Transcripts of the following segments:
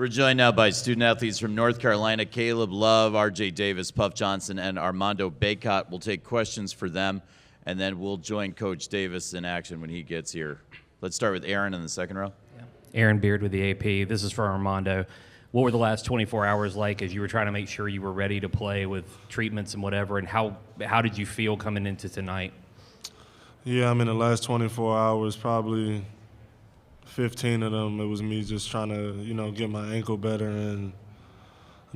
We're joined now by student athletes from North Carolina, Caleb Love, R.J. Davis, Puff Johnson, and Armando Baycott. We'll take questions for them, and then we'll join Coach Davis in action when he gets here. Let's start with Aaron in the second row. Aaron Beard with the AP. This is for Armando. What were the last 24 hours like as you were trying to make sure you were ready to play with treatments and whatever, and how did you feel coming into tonight? Yeah, the last 24 hours, probably 15 of them, it was me just trying to, get my ankle better. And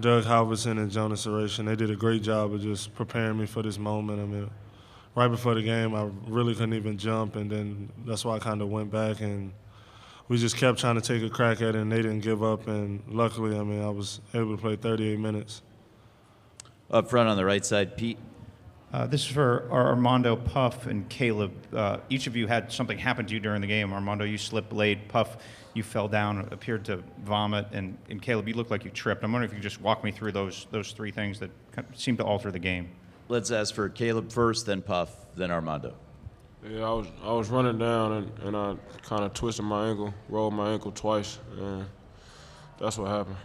Doug Halverson and Jonas Aration, they did a great job of just preparing me for this moment. Right before the game, I really couldn't even jump, and then that's why I kind of went back, and we just kept trying to take a crack at it, and they didn't give up. And luckily, I was able to play 38 minutes. Up front on the right side, Pete. This is for Armando, Puff, and Caleb. Each of you had something happen to you during the game. Armando, you slipped late. Puff, you fell down, appeared to vomit. And Caleb, you looked like you tripped. I'm wondering if you could just walk me through those three things that seemed to alter the game. Let's ask for Caleb first, then Puff, then Armando. Yeah, I was running down, and I kind of twisted my ankle, rolled my ankle twice, and that's what happened.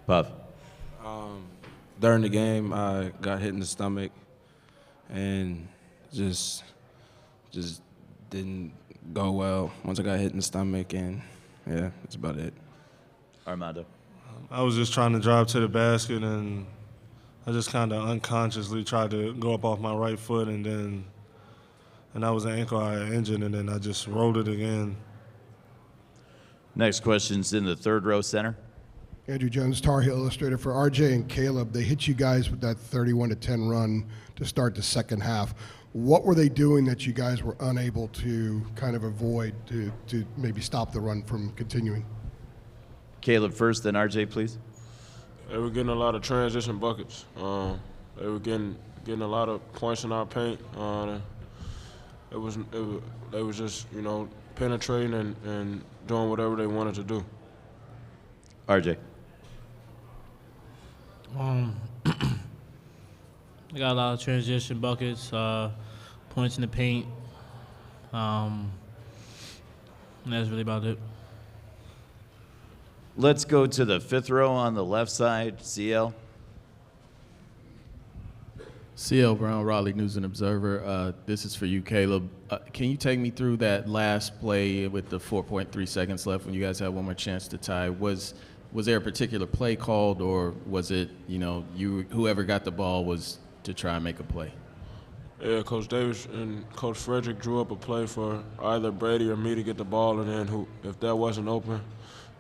Puff. During the game, I got hit in the stomach, and just didn't go well once I got hit in the stomach, and yeah, that's about it. Armando. I was just trying to drive to the basket, and I just kind of unconsciously tried to go up off my right foot, and that was an ankle I had injured, and then I just rolled it again. Next question's in the third row center. Andrew Jones, Tar Heel Illustrator. For RJ and Caleb, they hit you guys with that 31-10 run to start the second half. What were they doing that you guys were unable to kind of avoid to maybe stop the run from continuing? Caleb first, then RJ, please. They were getting a lot of transition buckets. They were getting a lot of points in our paint. They was just penetrating and doing whatever they wanted to do. RJ. I got a lot of transition buckets, points in the paint. And that's really about it. Let's go to the fifth row on the left side, CL. CL Brown, Raleigh News and Observer. This is for you, Caleb. Can you take me through that last play with the 4.3 seconds left when you guys had one more chance to tie? Was there a particular play called, or was it, whoever got the ball was to try and make a play? Yeah, Coach Davis and Coach Frederick drew up a play for either Brady or me to get the ball, and then if that wasn't open,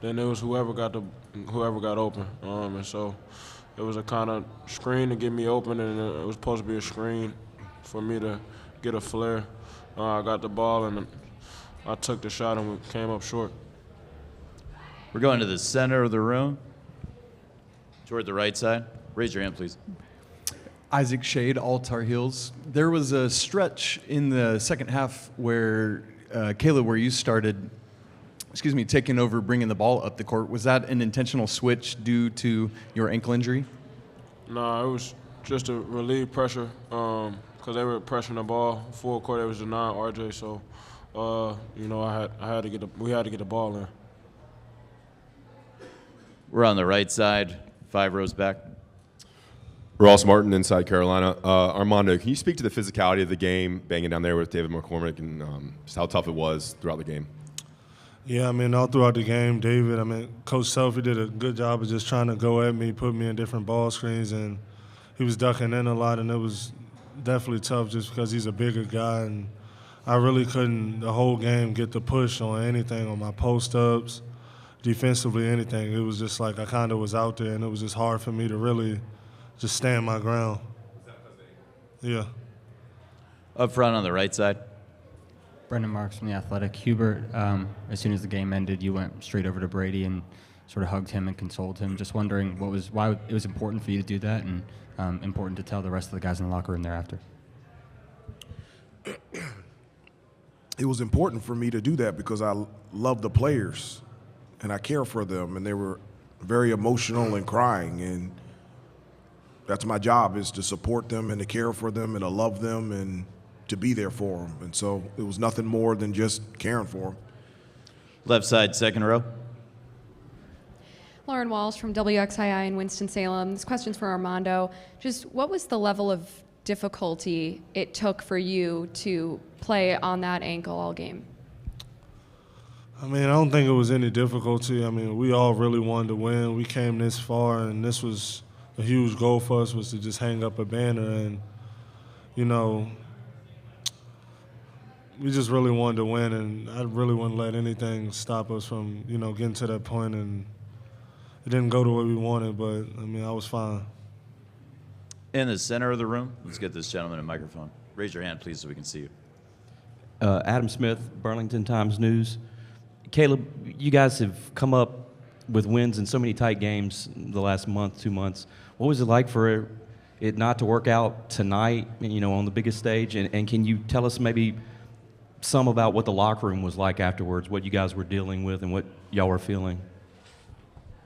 then it was whoever got open. And so it was a kind of screen to get me open, and it was supposed to be a screen for me to get a flare. I got the ball, and I took the shot, and we came up short. We're going to the center of the room, toward the right side. Raise your hand, please. Isaac Shade, All Tar Heels. There was a stretch in the second half where, Caleb, where you started, taking over, bringing the ball up the court. Was that an intentional switch due to your ankle injury? No, it was just to relieve pressure because they were pressing the ball full court. They was denying RJ, so we had to get the ball in. We're on the right side, 5 rows back. Ross Martin, inside Carolina. Armando, can you speak to the physicality of the game, banging down there with David McCormick, and just how tough it was throughout the game? Yeah, all throughout the game, David, Coach Selfie did a good job of just trying to go at me, put me in different ball screens, and he was ducking in a lot, and it was definitely tough just because he's a bigger guy, and I really couldn't, the whole game, get the push on anything, on my post-ups, defensively, anything. It was just like I kind of was out there, and it was just hard for me to really just stand my ground. Yeah. Up front on the right side. Brendan Marks from The Athletic. Hubert, as soon as the game ended, you went straight over to Brady and sort of hugged him and consoled him. Just wondering why it was important for you to do that, and important to tell the rest of the guys in the locker room thereafter. It was important for me to do that because I love the players and I care for them, and they were very emotional and crying, and that's my job, is to support them and to care for them and to love them and to be there for them. And so it was nothing more than just caring for them. Left side, second row. Lauren Walsh from WXII in Winston-Salem. This question's for Armando. Just what was the level of difficulty it took for you to play on that ankle all game? I mean, I don't think it was any difficulty. I mean, we all really wanted to win. We came this far, and this was a huge goal for us, was to just hang up a banner. And, you know, we just really wanted to win, and I really wouldn't let anything stop us from, you know, getting to that point. And it didn't go the way we wanted, but, I mean, I was fine. In the center of the room, let's get this gentleman a microphone. Raise your hand, please, so we can see you. Adam Smith, Burlington Times News. Caleb, you guys have come up with wins in so many tight games the last month, 2 months. What was it like for it not to work out tonight, you know, on the biggest stage? And can you tell us maybe some about what the locker room was like afterwards, what you guys were dealing with and what y'all were feeling?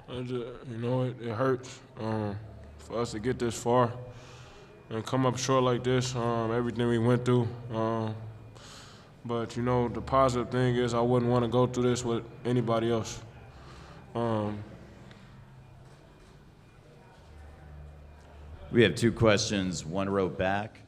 You know, it hurts for us to get this far and come up short like this, everything we went through. But, you know, the positive thing is I wouldn't want to go through this with anybody else. We have 2 questions, 1 row back.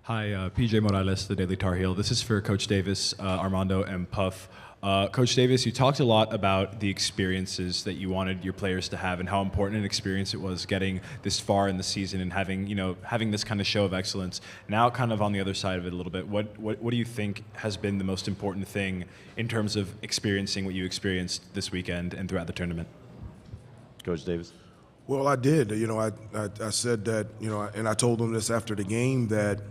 Hi, PJ Morales, the Daily Tar Heel. This is for Coach Davis, Armando, and Puff. Coach Davis, you talked a lot about the experiences that you wanted your players to have and how important an experience it was getting this far in the season and having, you know, having this kind of show of excellence. Now, kind of on the other side of it a little bit, what do you think has been the most important thing in terms of experiencing what you experienced this weekend and throughout the tournament? Coach Davis. Well, I did. You know, I said that, you know, and I told them this after the game, that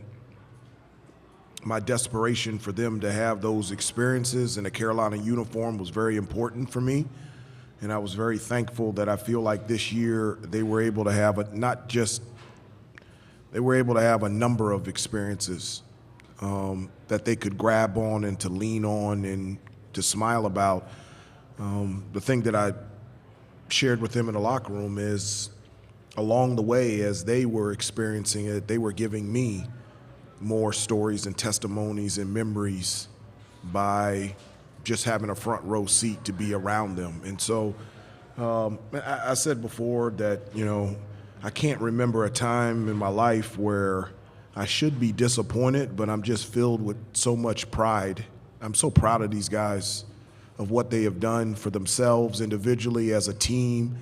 my desperation for them to have those experiences in a Carolina uniform was very important for me. And I was very thankful that I feel like this year they were able to have they were able to have a number of experiences that they could grab on and to lean on and to smile about. The thing that I shared with them in the locker room is along the way, as they were experiencing it, they were giving me more stories and testimonies and memories by just having a front row seat to be around them. And so I said before that, you know, I can't remember a time in my life where I should be disappointed, but I'm just filled with so much pride. I'm so proud of these guys, of what they have done for themselves individually, as a team,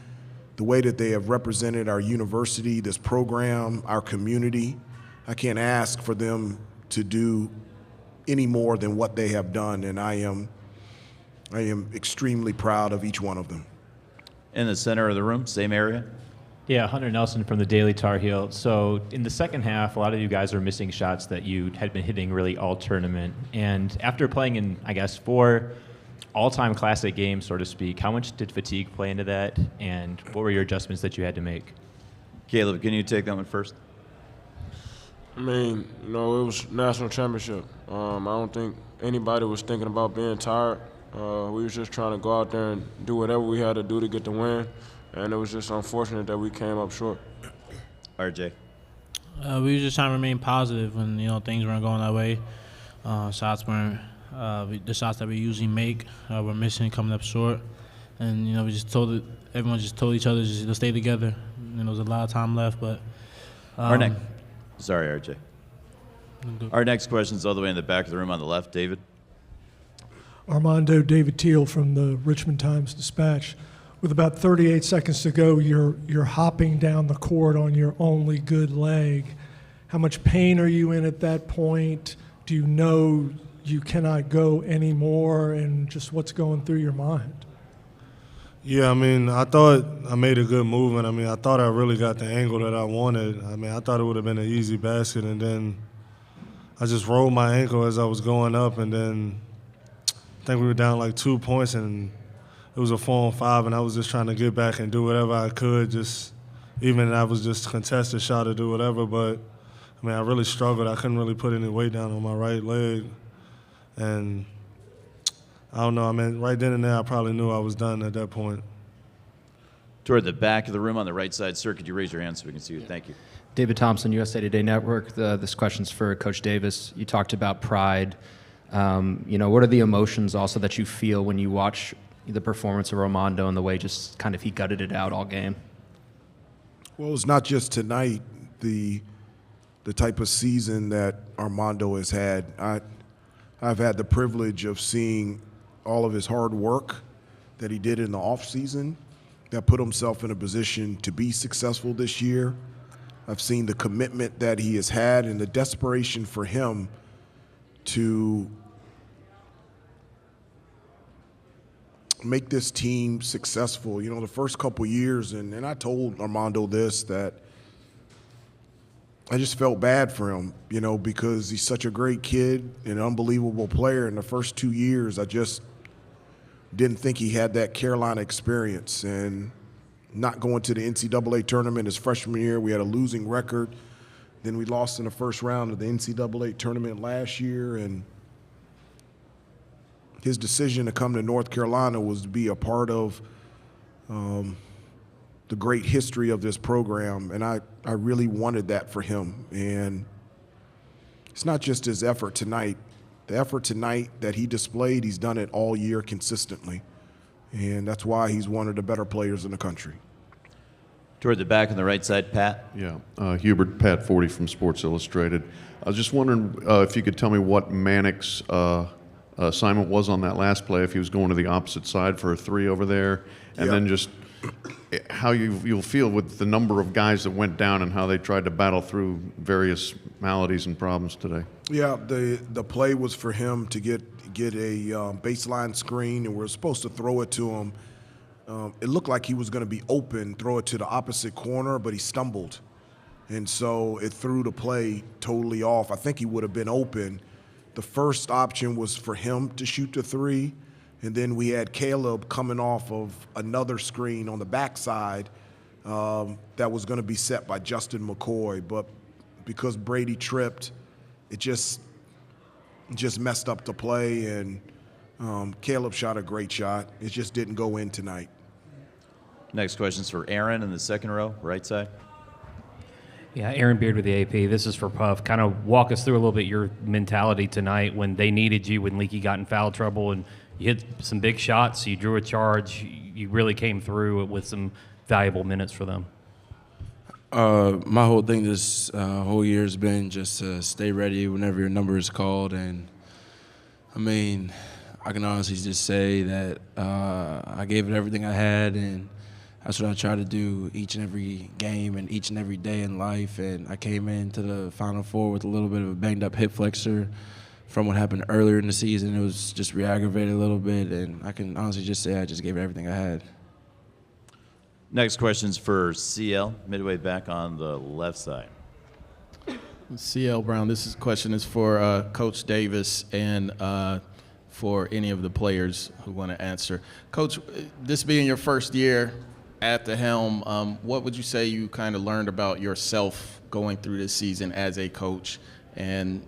the way that they have represented our university, this program, our community. I can't ask for them to do any more than what they have done, and I am extremely proud of each one of them. In the center of the room, same area. Yeah, Hunter Nelson from the Daily Tar Heel. So in the second half, a lot of you guys are missing shots that you had been hitting really all tournament. And after playing in, I guess, 4 all-time classic games, so to speak, how much did fatigue play into that, and what were your adjustments that you had to make? Caleb, can you take that one first? I mean, you know, it was national championship. I don't think anybody was thinking about being tired. We was just trying to go out there and do whatever we had to do to get the win, and it was just unfortunate that we came up short. RJ. We were just trying to remain positive when, you know, things weren't going that way. Shots weren't the shots that we usually make were missing, coming up short, and you know, everyone just told each other just to stay together. And there was a lot of time left, but. Sorry, RJ. Our next question is all the way in the back of the room on the left. David. Armando, David Teal from the Richmond Times-Dispatch. With about 38 seconds to go, you're hopping down the court on your only good leg. How much pain are you in at that point? Do you know you cannot go anymore, and just what's going through your mind? Yeah, I mean, I thought I made a good movement. I mean, I thought I really got the angle that I wanted. I mean, I thought it would have been an easy basket, and then I just rolled my ankle as I was going up, and then I think we were down like 2 points, and it was a 4-on-5, and I was just trying to get back and do whatever I could, just even if I was just contested shot or do whatever. But, I mean, I really struggled. I couldn't really put any weight down on my right leg, and I don't know. I mean, right then and there, I probably knew I was done at that point. Toward the back of the room on the right side. Sir, could you raise your hand so we can see you? Thank you. David Thompson, USA Today Network. This question's for Coach Davis. You talked about pride. What are the emotions also that you feel when you watch the performance of Armando and the way just kind of he gutted it out all game? Well, it's not just tonight. The type of season that Armando has had. I've had the privilege of seeing all of his hard work that he did in the offseason that put himself in a position to be successful this year. I've seen the commitment that he has had and the desperation for him to make this team successful. The first couple years, and I told Armando this, that I just felt bad for him, because he's such a great kid and an unbelievable player. In the first 2 years, I just didn't think he had that Carolina experience. And not going to the NCAA tournament his freshman year, we had a losing record. Then we lost in the first round of the NCAA tournament last year. And his decision to come to North Carolina was to be a part of the great history of this program. And I really wanted that for him. And it's not just his effort tonight. The effort tonight that he displayed, he's done it all year consistently. And that's why he's one of the better players in the country. Toward the back on the right side, Pat. Yeah, Hubert, Pat 40 from Sports Illustrated. I was just wondering if you could tell me what Manic's assignment was on that last play, if he was going to the opposite side for a three over there, and then just how you'll feel with the number of guys that went down and how they tried to battle through various maladies and problems today. Yeah, the play was for him to get a baseline screen, and we're supposed to throw it to him. It looked like he was going to be open, throw it to the opposite corner, but he stumbled. And so it threw the play totally off. I think he would have been open. The first option was for him to shoot the three, and then we had Caleb coming off of another screen on the backside that was going to be set by Justin McCoy. But because Brady tripped, it just messed up the play, and Caleb shot a great shot. It just didn't go in tonight. Next question's for Aaron in the second row, right side. Yeah, Aaron Beard with the AP. This is for Puff. Kind of walk us through a little bit your mentality tonight when they needed you, when Leaky got in foul trouble, and you hit some big shots, you drew a charge, you really came through with some valuable minutes for them. My whole thing this whole year has been just to stay ready whenever your number is called. And, I mean, I can honestly just say that I gave it everything I had, and that's what I try to do each and every game and each and every day in life. And I came into the Final Four with a little bit of a banged-up hip flexor from what happened earlier in the season. It was just re-aggravated a little bit, and I can honestly just say I just gave it everything I had. Next question's for CL, midway back on the left side. CL Brown, this question is for Coach Davis and for any of the players who want to answer. Coach, this being your first year at the helm, what would you say you kind of learned about yourself going through this season as a coach? And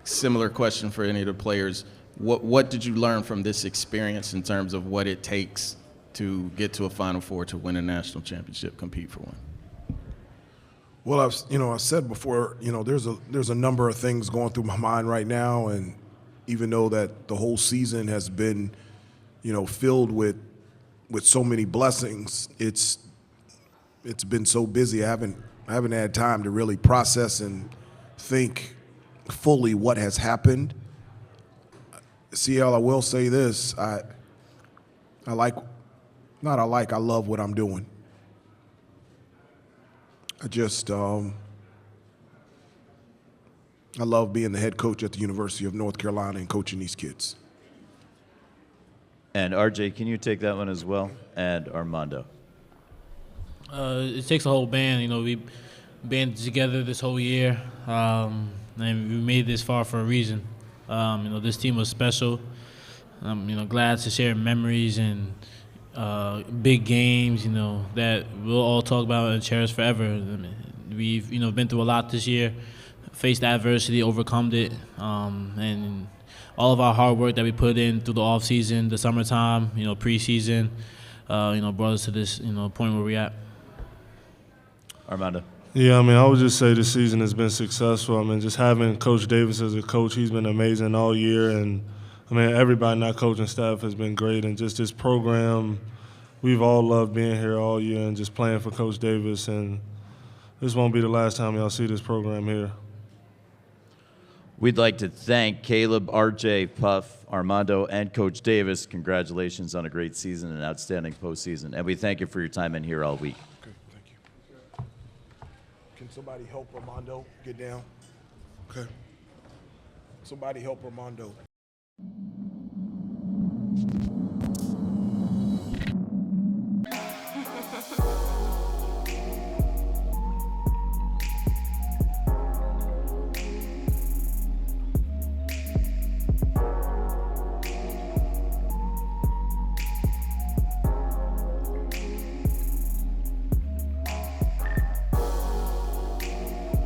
similar question for any of the players, what did you learn from this experience in terms of what it takes to get to a Final Four, to win a national championship, compete for one? Well, I said before, there's a number of things going through my mind right now, and even though that the whole season has been, filled with so many blessings, it's been so busy. I haven't had time to really process and think fully what has happened. CL, I will say this: I love what I'm doing. I love being the head coach at the University of North Carolina and coaching these kids. And RJ, can you take that one as well? And Armando. It takes a whole band. We've been together this whole year, and we made this far for a reason. This team was special. Glad to share memories and big games, that we'll all talk about and cherish forever. We've, been through a lot this year, faced adversity, overcome it, and all of our hard work that we put in through the off season, the summertime, preseason, brought us to this, point where we're at. Armando. Yeah, I mean, I would just say this season has been successful. I mean, just having Coach Davis as a coach, he's been amazing all year. And, I mean, everybody in our coaching staff has been great. And just this program, we've all loved being here all year and just playing for Coach Davis. And this won't be the last time y'all see this program here. We'd like to thank Caleb, RJ, Puff, Armando, and Coach Davis. Congratulations on a great season and outstanding postseason. And we thank you for your time in here all week. Okay, thank you. Can somebody help Armando get down? Okay. Somebody help Armando.